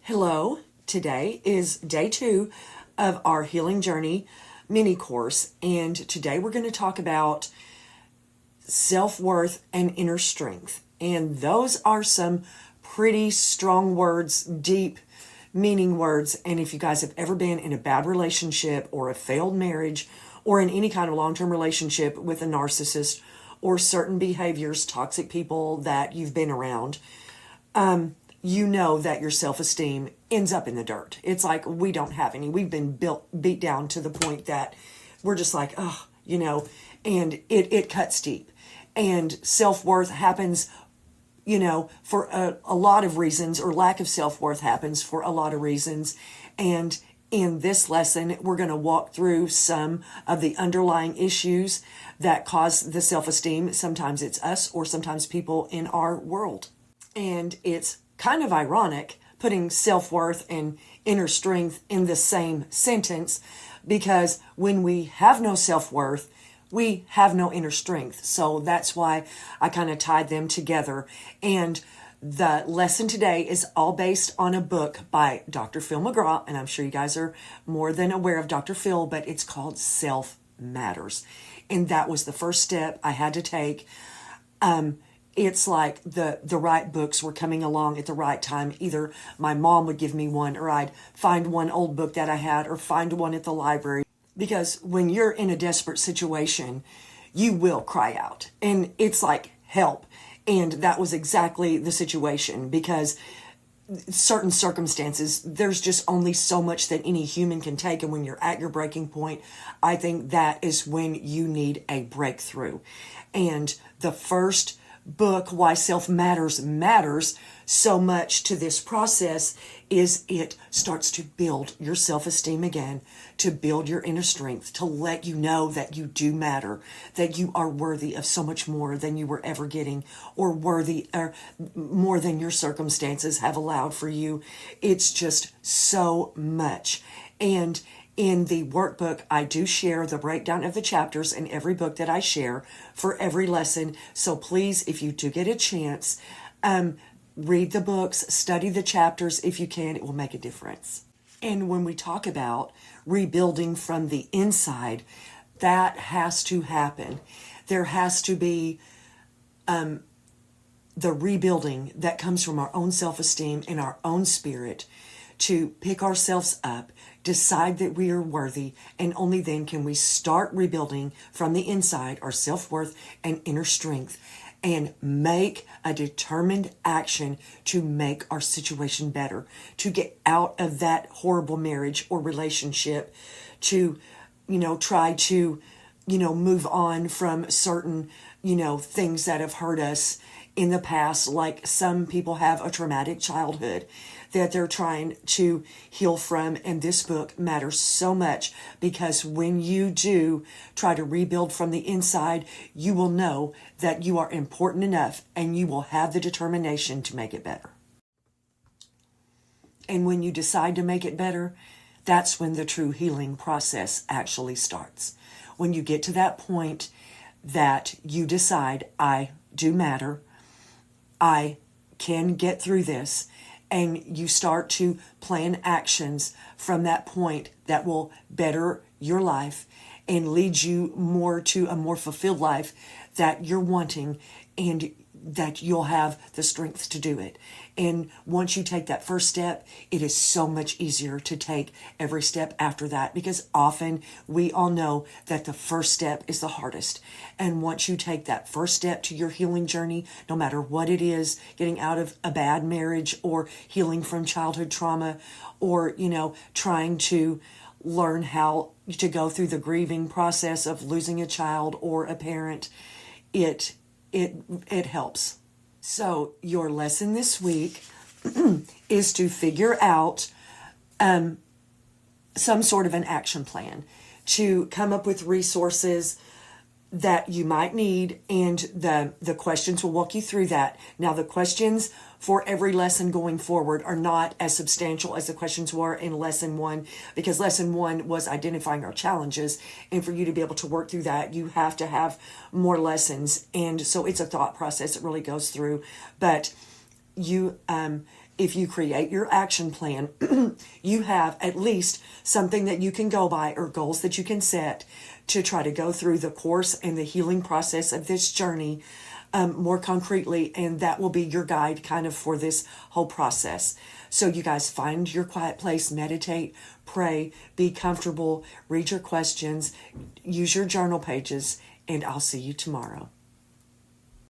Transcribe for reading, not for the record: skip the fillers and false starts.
Hello, today is day 2 of our Healing Journey mini course, and today we're going to talk about self-worth and inner strength. And those are some pretty strong words, deep meaning words. And if you guys have ever been in a bad relationship or a failed marriage or in any kind of long-term relationship with a narcissist or certain behaviors, toxic people that you've been around, you know that your self-esteem ends up in the dirt. It's like we don't have any. We've been beat down to the point that we're just like, oh, and it cuts deep. And self-worth happens, for a lot of reasons, or lack of self-worth happens for a lot of reasons. And in this lesson, we're going to walk through some of the underlying issues that cause the self-esteem. Sometimes it's us or sometimes people in our world. And it's kind of ironic putting self-worth and inner strength in the same sentence, because when we have no self-worth, we have no inner strength. So that's why I kind of tied them together. And the lesson today is all based on a book by Dr. Phil McGraw, and I'm sure you guys are more than aware of Dr. Phil, but it's called Self Matters. And that was the first step I had to take. It's like the right books were coming along at the right time. Either my mom would give me one, or I'd find one old book that I had, or find one at the library. Because when you're in a desperate situation, you will cry out. And it's like, help. And that was exactly the situation, because certain circumstances, there's just only so much that any human can take. And when you're at your breaking point, I think that is when you need a breakthrough. And the first book, Why Self Matters so much to this process, is it starts to build your self-esteem again, to build your inner strength, to let you know that you do matter, that you are worthy of so much more than you were ever getting, or worthy or more than your circumstances have allowed for you. It's just so much. And in the workbook, I do share the breakdown of the chapters in every book that I share for every lesson. So please, if you do get a chance, read the books, study the chapters if you can. It will make a difference. And when we talk about rebuilding from the inside, that has to happen. There has to be the rebuilding that comes from our own self-esteem and our own spirit, to pick ourselves up, decide that we are worthy, and only then can we start rebuilding from the inside our self-worth and inner strength, and make a determined action to make our situation better, to get out of that horrible marriage or relationship, to, try to, move on from certain, things that have hurt us in the past. Like some people have a traumatic childhood that they're trying to heal from. And this book matters so much, because when you do try to rebuild from the inside, you will know that you are important enough, and you will have the determination to make it better. And when you decide to make it better, that's when the true healing process actually starts. When you get to that point that you decide, I do matter, I can get through this, and you start to plan actions from that point that will better your life and lead you more to a more fulfilled life that you're wanting, and that you'll have the strength to do it. And once you take that first step, it is so much easier to take every step after that, because often we all know that the first step is the hardest. And once you take that first step to your healing journey, no matter what it is, getting out of a bad marriage, or healing from childhood trauma, or, trying to learn how to go through the grieving process of losing a child or a parent, it helps. So your lesson this week is to figure out some sort of an action plan, to come up with resources that you might need, and the questions will walk you through that. Now, the questions for every lesson going forward are not as substantial as the questions were in lesson 1, because lesson 1 was identifying our challenges, and for you to be able to work through that, you have to have more lessons. And so it's a thought process that really goes through. But you if you create your action plan, you have at least something that you can go by or goals that you can set to try to go through the course and the healing process of this journey more concretely. And that will be your guide kind of for this whole process. So you guys find your quiet place, meditate, pray, be comfortable, read your questions, use your journal pages, and I'll see you tomorrow.